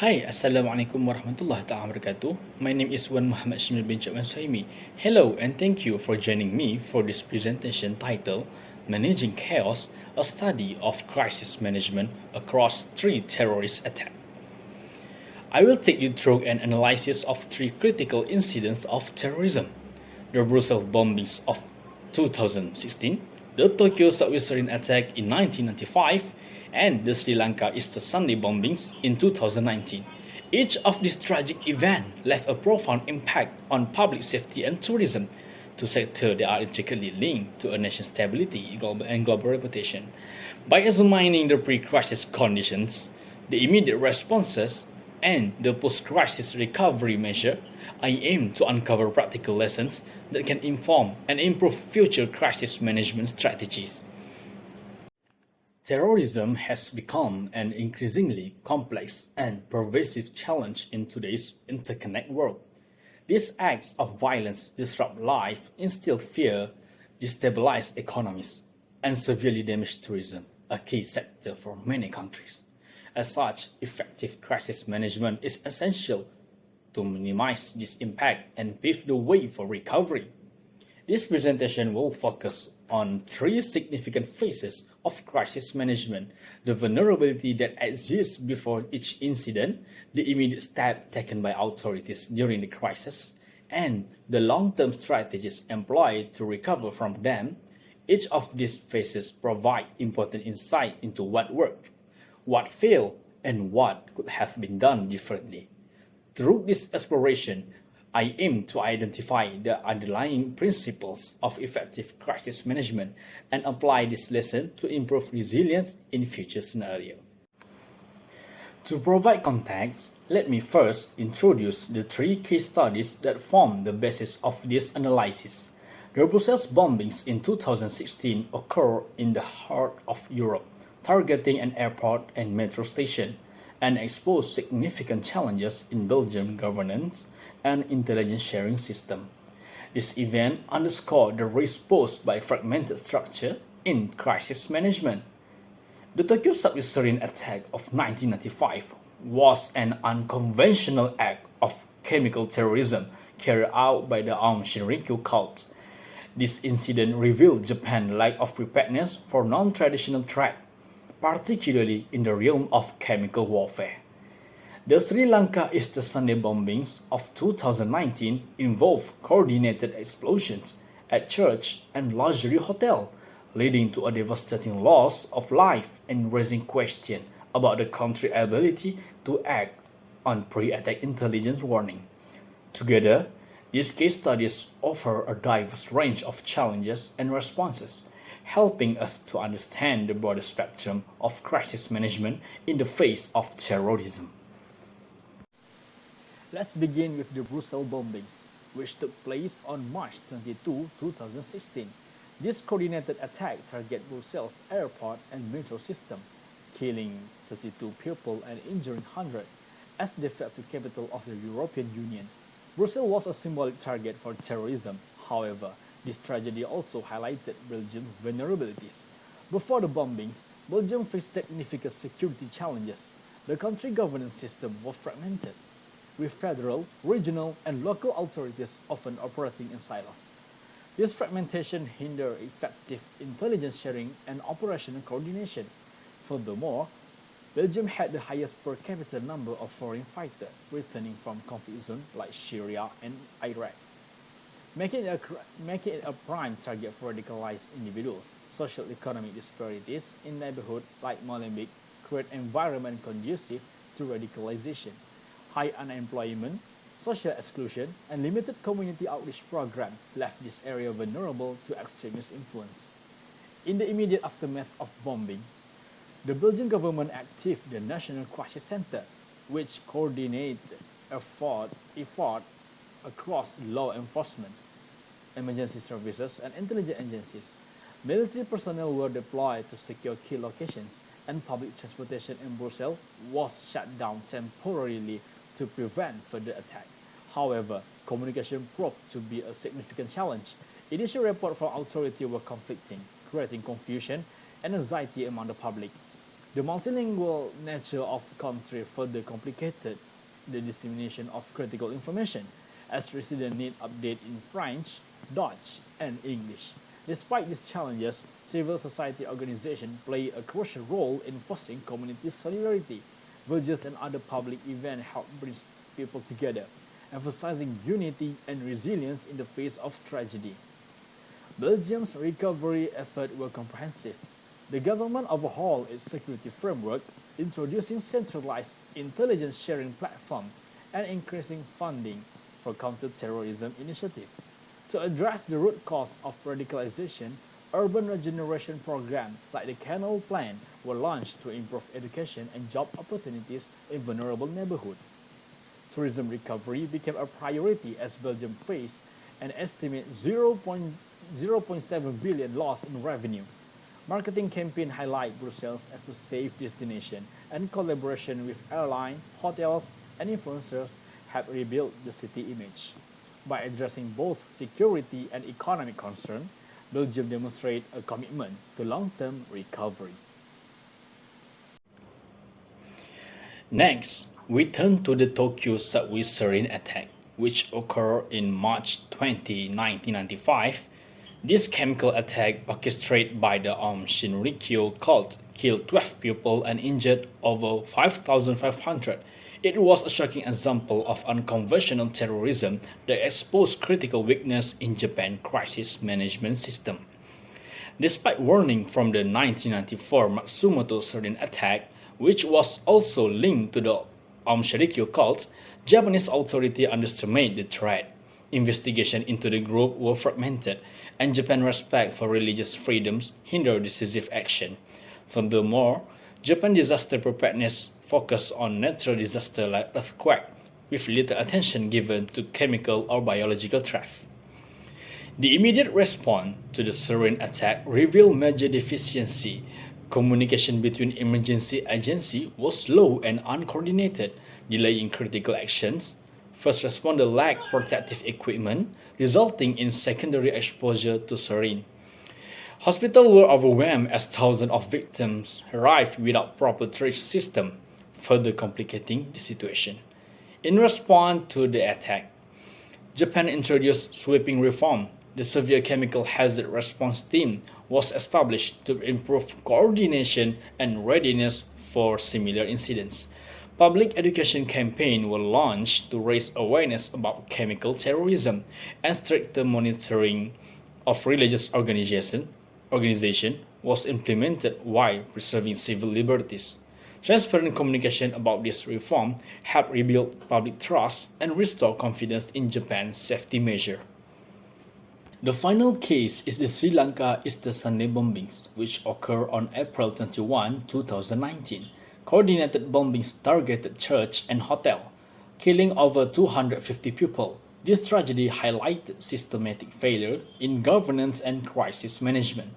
Hi, Assalamualaikum warahmatullahi wabarakatuh. My name is Wan Muhammad Shimir bin Cokman SUHAIMI. Hello and thank you for joining me for this presentation titled Managing Chaos, a study of crisis management across three terrorist attacks. I will take you through an analysis of three critical incidents of terrorism: the Brussels bombings of 2016, the Tokyo subway sarin attack in 1995, and the Sri Lanka Easter Sunday bombings in 2019. Each of these tragic events left a profound impact on public safety and tourism, two sectors that are intricately linked to a nation's stability and global reputation. By examining the pre-crisis conditions, the immediate responses, and the post-crisis recovery measure, I aim to uncover practical lessons that can inform and improve future crisis management strategies. Terrorism has become an increasingly complex and pervasive challenge in today's interconnected world. These acts of violence disrupt life, instill fear, destabilize economies, and severely damage tourism, a key sector for many countries. As such, effective crisis management is essential to minimize this impact and pave the way for recovery. This presentation will focus on three significant phases of crisis management: the vulnerability that exists before each incident, the immediate step taken by authorities during the crisis, and the long-term strategies employed to recover from them. Each of these phases provide important insight into what worked, what failed, and what could have been done differently. Through this exploration, I aim to identify the underlying principles of effective crisis management and apply this lesson to improve resilience in future scenarios. To provide context, let me first introduce the three case studies that form the basis of this analysis. The Brussels bombings in 2016 occurred in the heart of Europe, targeting an airport and metro station, and exposed significant challenges in Belgium governance and intelligence sharing system. This event underscored the risk posed by fragmented structure in crisis management. The Tokyo subway sarin attack of 1995 was an unconventional act of chemical terrorism carried out by the Aum Shinrikyo cult. This incident revealed Japan's lack of preparedness for non-traditional threats, particularly in the realm of chemical warfare. The Sri Lanka Easter Sunday bombings of 2019 involved coordinated explosions at church and luxury hotel, leading to a devastating loss of life and raising questions about the country's ability to act on pre-attack intelligence warning. Together, these case studies offer a diverse range of challenges and responses, helping us to understand the broader spectrum of crisis management in the face of terrorism. Let's begin with the Brussels bombings, which took place on March 22, 2016. This coordinated attack targeted Brussels airport and metro system, killing 32 people and injuring hundreds, as the de facto capital of the European Union. Brussels was a symbolic target for terrorism. However, this tragedy also highlighted Belgium's vulnerabilities. Before the bombings, Belgium faced significant security challenges. The country's governance system was fragmented, with federal, regional, and local authorities often operating in silos. This fragmentation hindered effective intelligence sharing and operational coordination. Furthermore, Belgium had the highest per capita number of foreign fighters returning from conflict zones like Syria and Iraq, making it a prime target for radicalized individuals. Social economic disparities in neighborhoods like Molenbeek create an environment conducive to radicalization. High unemployment, social exclusion, and limited community outreach programs left this area vulnerable to extremist influence. In the immediate aftermath of bombing, the Belgian government activated the National Crisis Center, which coordinated effort across law enforcement, emergency services, and intelligence agencies. Military personnel were deployed to secure key locations, and public transportation in Brussels was shut down temporarily to prevent further attack. However, communication proved to be a significant challenge. Initial reports from authorities were conflicting, creating confusion and anxiety among the public. The multilingual nature of the country further complicated the dissemination of critical information, as residents need update in French, Dutch, and English. Despite these challenges, civil society organizations play a crucial role in fostering community solidarity. Villages and other public events help bring people together, emphasizing unity and resilience in the face of tragedy. Belgium's recovery efforts were comprehensive. The government overhauled its security framework, introducing centralized intelligence sharing platform and increasing funding for counter-terrorism initiatives. To address the root cause of radicalization, urban regeneration programs like the Canal Plan were launched to improve education and job opportunities in vulnerable neighborhoods. Tourism recovery became a priority as Belgium faced an estimated 0.7 billion loss in revenue. Marketing campaign highlight Brussels as a safe destination, and collaboration with airlines, hotels, and influencers have rebuilt the city image. By addressing both security and economic concerns, Belgium demonstrates a commitment to long-term recovery. Next, we turn to the Tokyo subway sarin attack, which occurred in March 20, 1995. This chemical attack, orchestrated by the Shinrikyo cult, killed 12 people and injured over 5,500. It was a shocking example of unconventional terrorism that exposed critical weakness in Japan's crisis management system. Despite warning from the 1994 Matsumoto sarin attack, which was also linked to the Shinrikyo cult, Japanese authorities underestimated the threat. Investigations into the group were fragmented, and Japan's respect for religious freedoms hindered decisive action. Furthermore, Japan's disaster preparedness focused on natural disasters like earthquake, with little attention given to chemical or biological threats. The immediate response to the sarin attack revealed major deficiency. Communication between emergency agencies was slow and uncoordinated, delaying critical actions. First responders lacked protective equipment, resulting in secondary exposure to sarin. Hospitals were overwhelmed as thousands of victims arrived without proper triage system, further complicating the situation. In response to the attack, Japan introduced sweeping reform. The Severe Chemical Hazard Response Team was established to improve coordination and readiness for similar incidents. Public education campaigns were launched to raise awareness about chemical terrorism, and stricter monitoring of religious organization was implemented while preserving civil liberties. Transparent communication about this reform helped rebuild public trust and restore confidence in Japan's safety measures. The final case is the Sri Lanka Easter Sunday bombings, which occurred on April 21, 2019. Coordinated bombings targeted church and hotel, killing over 250 people. This tragedy highlighted systematic failure in governance and crisis management.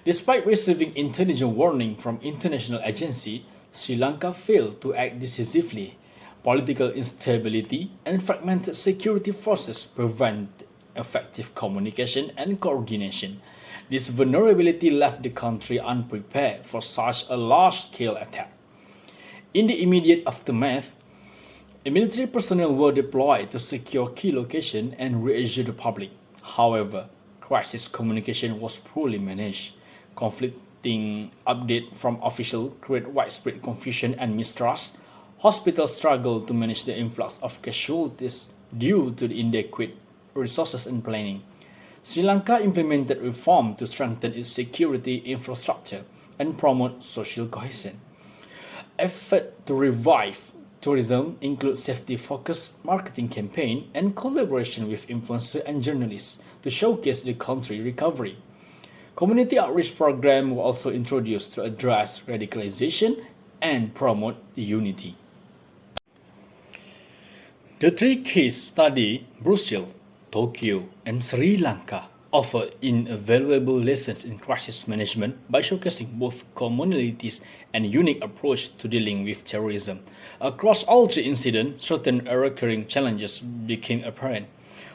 Despite receiving intelligent warning from international agencies, Sri Lanka failed to act decisively. Political instability and fragmented security forces prevent effective communication and coordination. This vulnerability left the country unprepared for such a large-scale attack. In the immediate aftermath, military personnel were deployed to secure key locations and reassure the public. However, crisis communication was poorly managed. Conflicting updates from officials created widespread confusion and mistrust. Hospitals struggled to manage the influx of casualties due to the inadequate resources and planning. Sri Lanka implemented reform to strengthen its security infrastructure and promote social cohesion. Efforts to revive tourism include safety-focused marketing campaign and collaboration with influencers and journalists to showcase the country's recovery. Community outreach programs were also introduced to address radicalization and promote unity. The three case studies, Brussels, Tokyo, and Sri Lanka, offer invaluable lessons in crisis management by showcasing both commonalities and unique approach to dealing with terrorism. Across all three incidents, certain recurring challenges became apparent.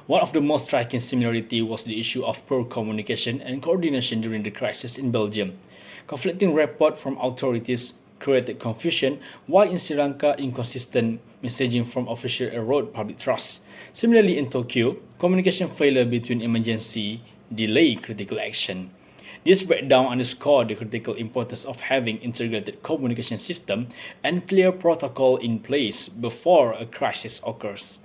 One of the most striking similarities was the issue of poor communication and coordination during the crisis in Belgium. Conflicting reports from authorities created confusion, while in Sri Lanka, inconsistent messaging from officials eroded public trust. Similarly, in Tokyo, communication failure between emergency delayed critical action. This breakdown underscored the critical importance of having integrated communication system and clear protocol in place before a crisis occurs.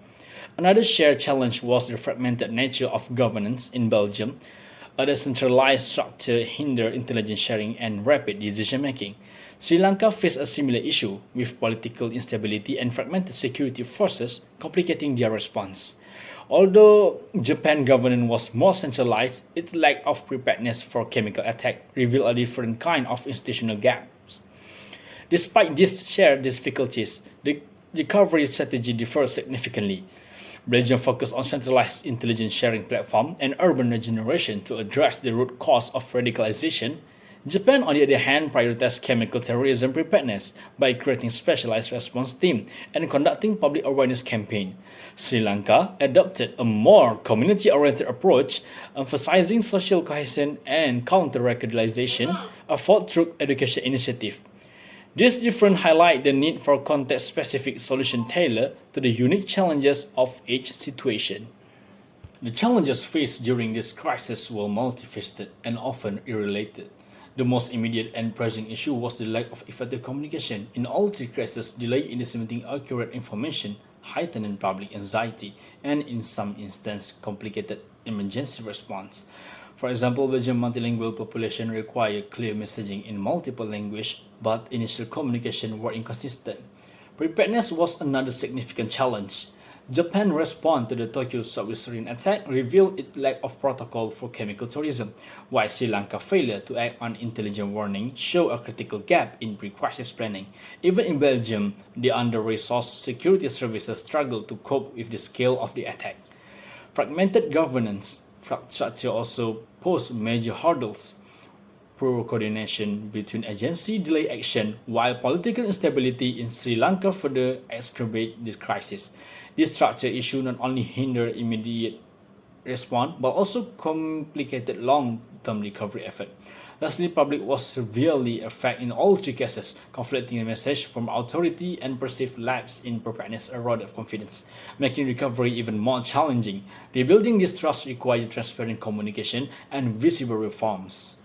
Another shared challenge was the fragmented nature of governance in Belgium. A decentralized structure hindered intelligence sharing and rapid decision-making. Sri Lanka faced a similar issue, with political instability and fragmented security forces complicating their response. Although Japan's governance was more centralized, its lack of preparedness for chemical attack revealed a different kind of institutional gaps. Despite these shared difficulties, the recovery strategy differs significantly. Belgium focused on centralized intelligence sharing platform and urban regeneration to address the root cause of radicalization. Japan, on the other hand, prioritized chemical terrorism preparedness by creating specialized response teams and conducting public awareness campaigns. Sri Lanka adopted a more community-oriented approach, emphasizing social cohesion and counter-radicalization, effort through education initiatives. This difference highlights the need for context-specific solutions tailored to the unique challenges of each situation. The challenges faced during this crisis were multifaceted and often irrelated. The most immediate and pressing issue was the lack of effective communication. In all three cases, delay in disseminating accurate information heightened public anxiety and, in some instances, complicated emergency response. For example, Belgium's multilingual population required clear messaging in multiple languages, but initial communication were inconsistent. Preparedness was another significant challenge. Japan's response to the Tokyo submarine attack revealed its lack of protocol for chemical tourism, while Sri Lanka's failure to act on intelligent warning showed a critical gap in pre-crisis planning. Even in Belgium, the under-resourced security services struggled to cope with the scale of the attack. Fragmented governance structure also posed major hurdles. Poor coordination between agencies delayed action, while political instability in Sri Lanka further exacerbated the crisis. This structure issue not only hindered immediate response but also complicated long-term recovery effort. Lastly, public was severely affected in all three cases. Conflicting messages from authority and perceived lapse in preparedness eroded confidence, making recovery even more challenging. Rebuilding this trust required transparent communication and visible reforms.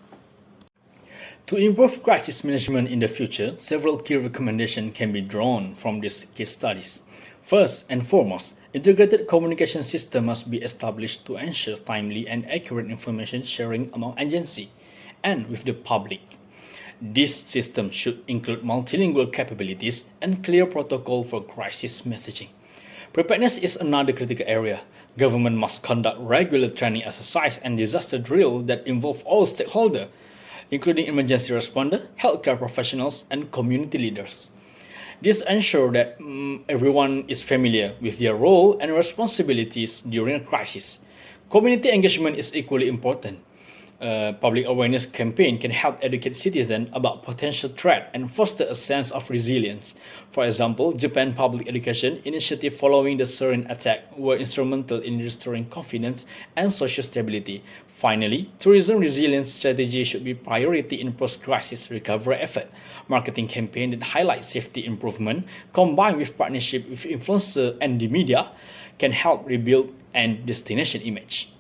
To improve crisis management in the future, several key recommendations can be drawn from these case studies. First and foremost, integrated communication system must be established to ensure timely and accurate information sharing among agencies and with the public. This system should include multilingual capabilities and clear protocol for crisis messaging. Preparedness is another critical area. Government must conduct regular training exercise and disaster drill that involve all stakeholders, including emergency responders, healthcare professionals, and community leaders. This ensures that everyone is familiar with their role and responsibilities during a crisis. Community engagement is equally important. Public awareness campaign can help educate citizens about potential threat and foster a sense of resilience. For example, Japan Public Education Initiative following the sarin attack were instrumental in restoring confidence and social stability. Finally, tourism resilience strategy should be priority in post-crisis recovery effort. Marketing campaign that highlight safety improvement combined with partnership with influencers and the media can help rebuild and destination image.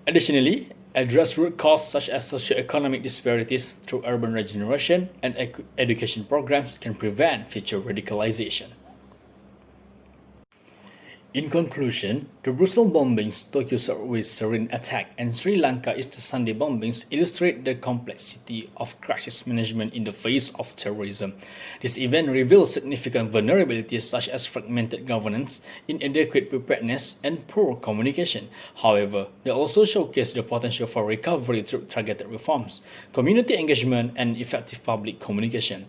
Additionally, address root causes such as socioeconomic disparities through urban regeneration and education programs can prevent future radicalization. In conclusion, the Brussels bombings, Tokyo submarine attack, and Sri Lanka Easter Sunday bombings illustrate the complexity of crisis management in the face of terrorism. This event reveals significant vulnerabilities such as fragmented governance, inadequate preparedness, and poor communication. However, they also showcase the potential for recovery through targeted reforms, community engagement, and effective public communication.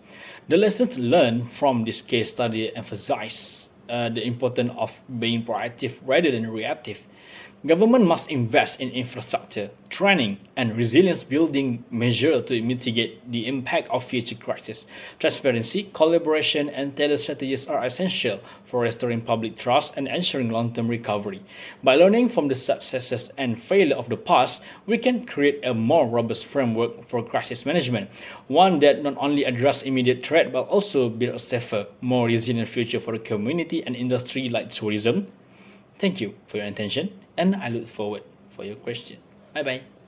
The lessons learned from this case study emphasize the importance of being proactive rather than reactive. Government must invest in infrastructure, training, and resilience building measures to mitigate the impact of future crises. Transparency, collaboration, and tailored strategies are essential for restoring public trust and ensuring long-term recovery. By learning from the successes and failure of the past, we can create a more robust framework for crisis management, one that not only addresses immediate threat but also build a safer, more resilient future for the community and industry like tourism. Thank you for your attention, and I look forward for your question. Bye bye.